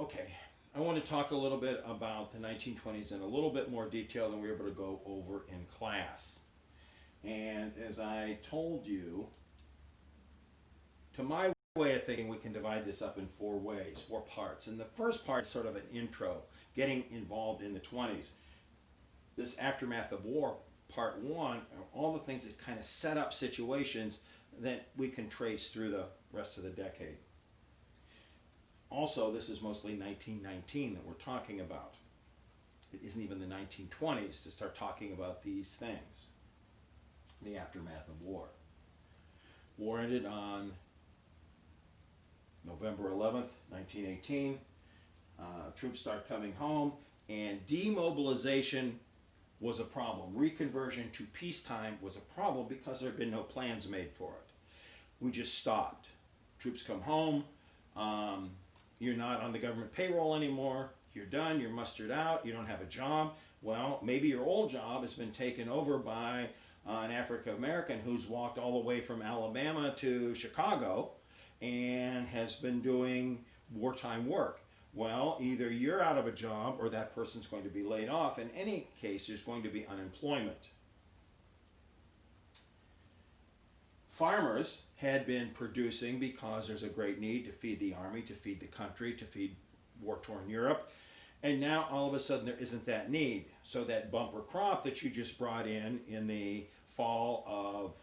Okay, I want to talk a little bit about the 1920s in a little bit more detail than we were able to go over in class. And as I told you, to my way of thinking, we can divide this up in four ways, four parts. And the first part is sort of an intro, getting involved in the 20s. This aftermath of war, part one, are all the things that kind of set up situations that we can trace through the rest of the decade. Also, this is mostly 1919 that we're talking about. It isn't even the 1920s to start talking about these things. The aftermath of war. War ended on November 11th, 1918. Troops start coming home, and demobilization was a problem. Reconversion to peacetime was a problem because there had been no plans made for it. We just stopped. Troops come home. You're not on the government payroll anymore. You're done. You're mustered out. You don't have a job. Well, maybe your old job has been taken over by an African American who's walked all the way from Alabama to Chicago and has been doing wartime work. Well, either you're out of a job or that person's going to be laid off. In any case, there's going to be unemployment. Farmers had been producing because there's a great need to feed the army, to feed the country, to feed war-torn Europe. And now all of a sudden there isn't that need. So that bumper crop that you just brought in the fall of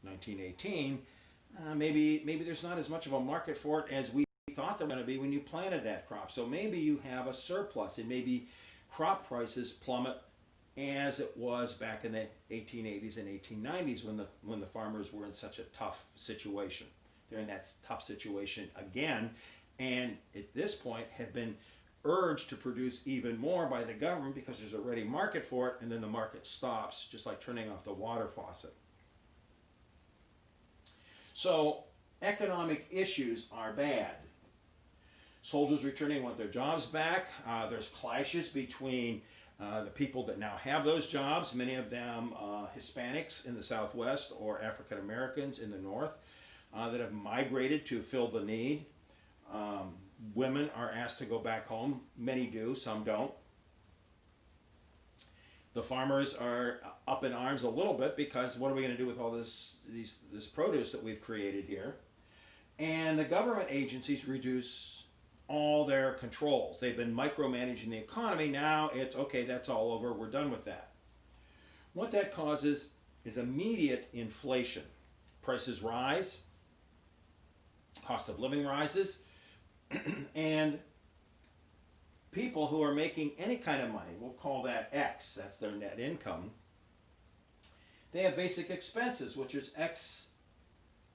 1918, maybe there's not as much of a market for it as we thought there was going to be when you planted that crop. So maybe you have a surplus, and maybe crop prices plummet as it was back in the 1880s and 1890s when the farmers were in such a tough situation. They're in that tough situation again, and at this point have been urged to produce even more by the government because there's a ready market for it, and then the market stops, just like turning off the water faucet. So economic issues are bad. Soldiers returning want their jobs back. There's clashes between the people that now have those jobs, many of them Hispanics in the Southwest or African Americans in the North that have migrated to fill the need. Women are asked to go back home. Many do, some don't. The farmers are up in arms a little bit because what are we going to do with all this produce that we've created here? And the government agencies reduce all their controls. They've been micromanaging the economy. Now it's okay, that's all over, we're done with that. What that causes is immediate inflation. Prices rise, cost of living rises, and people who are making any kind of money, we'll call that X, that's their net income, they have basic expenses, which is X,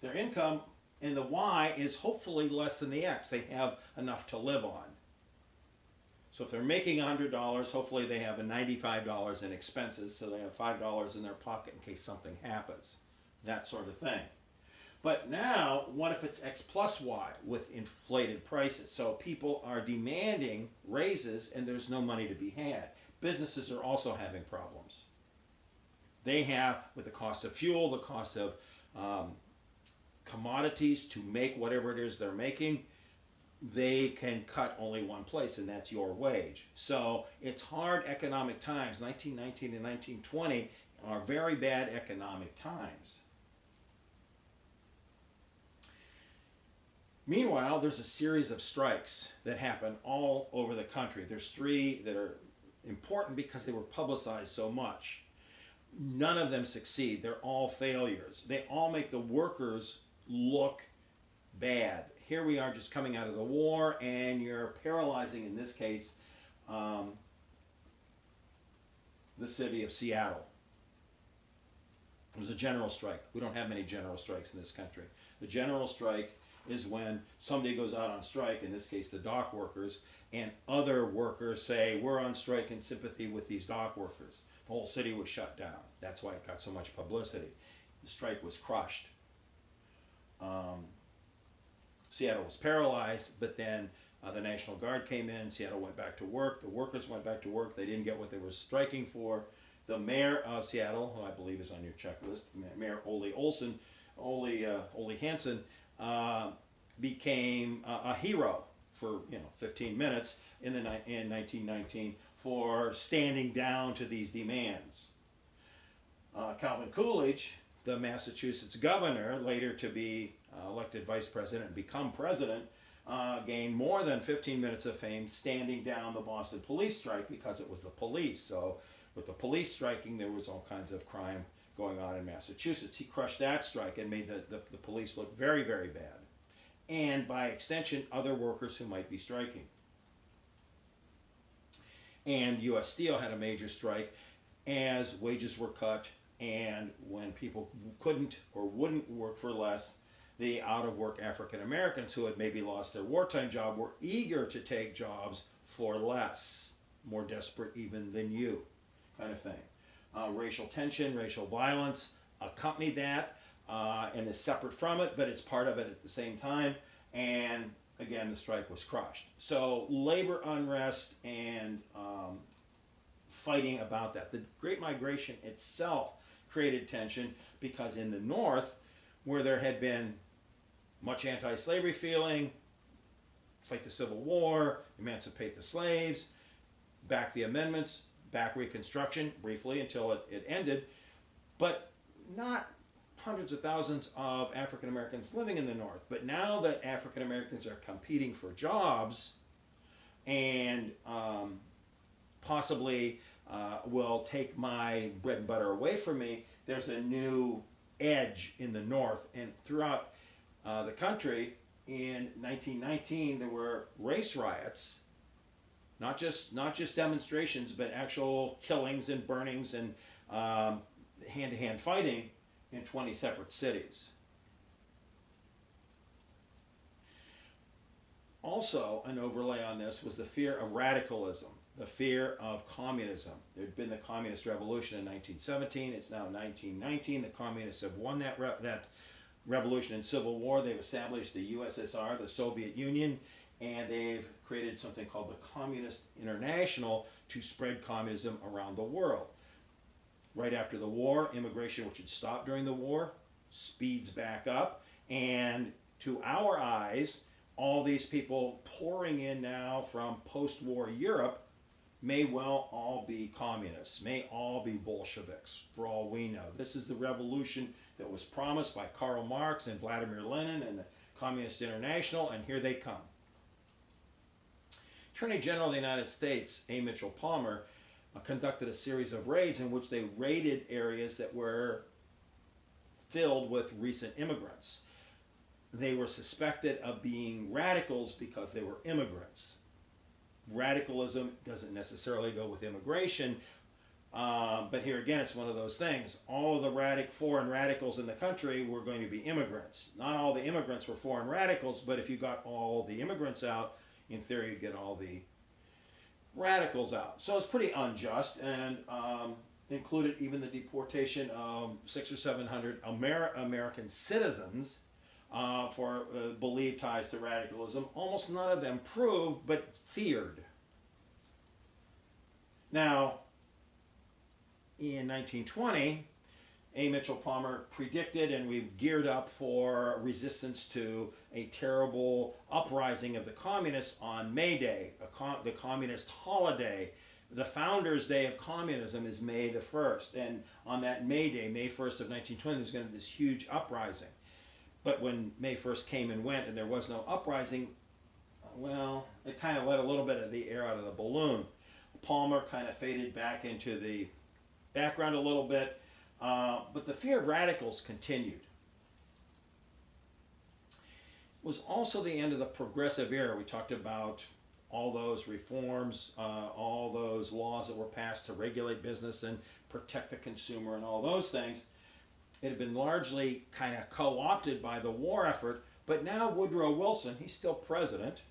their income, and the Y is hopefully less than the X. They have enough to live on. So if they're making $100, hopefully they have a $95 in expenses, so they have $5 in their pocket in case something happens. That sort of thing. But now, what if it's X plus Y with inflated prices? So people are demanding raises and there's no money to be had. Businesses are also having problems. They have, with the cost of fuel, the cost of commodities to make whatever it is they're making, they can cut only one place, and that's your wage. So it's hard economic times. 1919 and 1920 are very bad economic times. Meanwhile, there's a series of strikes that happen all over the country. There's three that are important because they were publicized so much. None of them succeed. They're all failures. They all make the workers look bad. Here we are just coming out of the war, and you're paralyzing, in this case, the city of Seattle. It was a general strike. We don't have many general strikes in this country. The general strike is when somebody goes out on strike, in this case the dock workers, and other workers say, we're on strike in sympathy with these dock workers. The whole city was shut down. That's why it got so much publicity. The strike was crushed. Seattle was paralyzed, but then the National Guard came in. Seattle went back to work. The workers went back to work. They didn't get what they were striking for. The mayor of Seattle, who I believe is on your checklist, Mayor Ole Hansen, became a hero for 15 minutes in 1919 for standing down to these demands. Calvin Coolidge, the Massachusetts governor, later to be elected vice president and become president, gained more than 15 minutes of fame standing down the Boston police strike because it was the police. So with the police striking, there was all kinds of crime going on in Massachusetts. He crushed that strike and made the police look very, very bad. And by extension, other workers who might be striking. And U.S. Steel had a major strike as wages were cut, and when people couldn't or wouldn't work for less, the out-of-work African Americans who had maybe lost their wartime job were eager to take jobs for less, more desperate even than you, kind of thing. Racial tension, racial violence accompanied that and is separate from it, but it's part of it at the same time. And again, the strike was crushed. So labor unrest and fighting about that. The Great Migration itself created tension because in the North, where there had been much anti-slavery feeling, fight the Civil War, emancipate the slaves, back the amendments, back Reconstruction briefly until it ended, but not hundreds of thousands of African Americans living in the North. But now that African Americans are competing for jobs and possibly will take my bread and butter away from me, there's a new edge in the North. And throughout the country in 1919, there were race riots, not just demonstrations, but actual killings and burnings and hand-to-hand fighting in 20 separate cities. Also, an overlay on this was the fear of radicalism, the fear of communism. There had been the Communist Revolution in 1917. It's now 1919. The communists have won that revolution and civil war. They've established the USSR, the Soviet Union, and they've created something called the Communist International to spread communism around the world. Right after the war, immigration, which had stopped during the war, speeds back up. And to our eyes, all these people pouring in now from post-war Europe may well all be communists, may all be Bolsheviks, for all we know. This is the revolution that was promised by Karl Marx and Vladimir Lenin and the Communist International, and here they come. Attorney General of the United States, A. Mitchell Palmer, conducted a series of raids in which they raided areas that were filled with recent immigrants. They were suspected of being radicals because they were immigrants. Radicalism doesn't necessarily go with immigration, but here again it's one of those things. All of the foreign radicals in the country were going to be immigrants. Not all the immigrants were foreign radicals, but if you got all the immigrants out, in theory you'd get all the radicals out. So it's pretty unjust, and included even the deportation of 600 or 700 American citizens for believed ties to radicalism. Almost none of them proved, but feared. Now, in 1920, A. Mitchell Palmer predicted, and we geared up for resistance to a terrible uprising of the communists on May Day, the communist holiday. The Founders' Day of Communism is May the 1st, and on that May Day, May 1st of 1920, there's going to be this huge uprising. But when May 1st came and went and there was no uprising, well, it kind of let a little bit of the air out of the balloon. Palmer kind of faded back into the background a little bit, but the fear of radicals continued. It was also the end of the progressive era. We talked about all those reforms, all those laws that were passed to regulate business and protect the consumer and all those things. It had been largely kind of co-opted by the war effort, but now Woodrow Wilson, he's still president,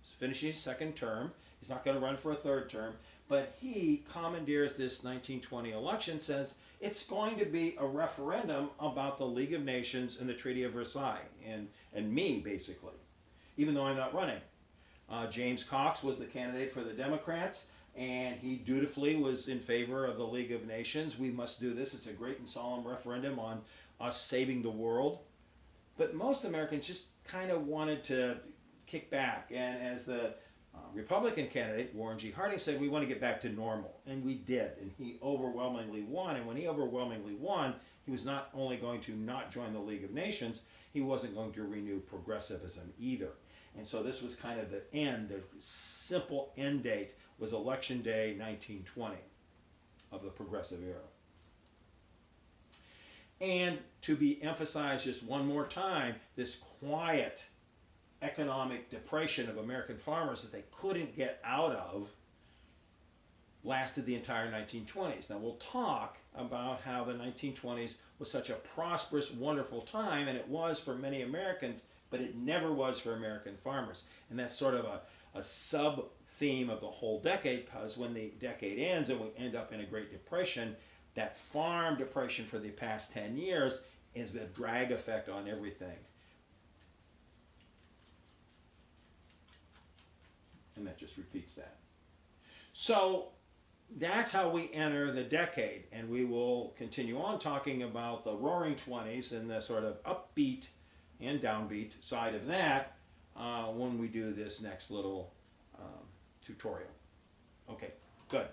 he's finishing his second term, he's not going to run for a third term, but he commandeers this 1920 election, says it's going to be a referendum about the League of Nations and the Treaty of Versailles, and me, basically, even though I'm not running. James Cox was the candidate for the Democrats, and he dutifully was in favor of the League of Nations. We must do this. It's a great and solemn referendum on us saving the world. But most Americans just kind of wanted to kick back. And as the Republican candidate, Warren G. Harding, said, we want to get back to normal. And we did. And he overwhelmingly won. And when he overwhelmingly won, he was not only going to not join the League of Nations, he wasn't going to renew progressivism either. And so this was kind of the end. The simple end date was Election Day 1920 of the progressive era. And to be emphasized just one more time, this quiet economic depression of American farmers that they couldn't get out of lasted the entire 1920s. Now we'll talk about how the 1920s was such a prosperous, wonderful time, and it was for many Americans, but it never was for American farmers. And that's sort of a sub-theme of the whole decade, because when the decade ends and we end up in a Great Depression, that farm depression for the past 10 years is a drag effect on everything. And that just repeats that. So that's how we enter the decade, and we will continue on talking about the Roaring Twenties and the sort of upbeat and downbeat side of that when we do this next little tutorial. Okay, good.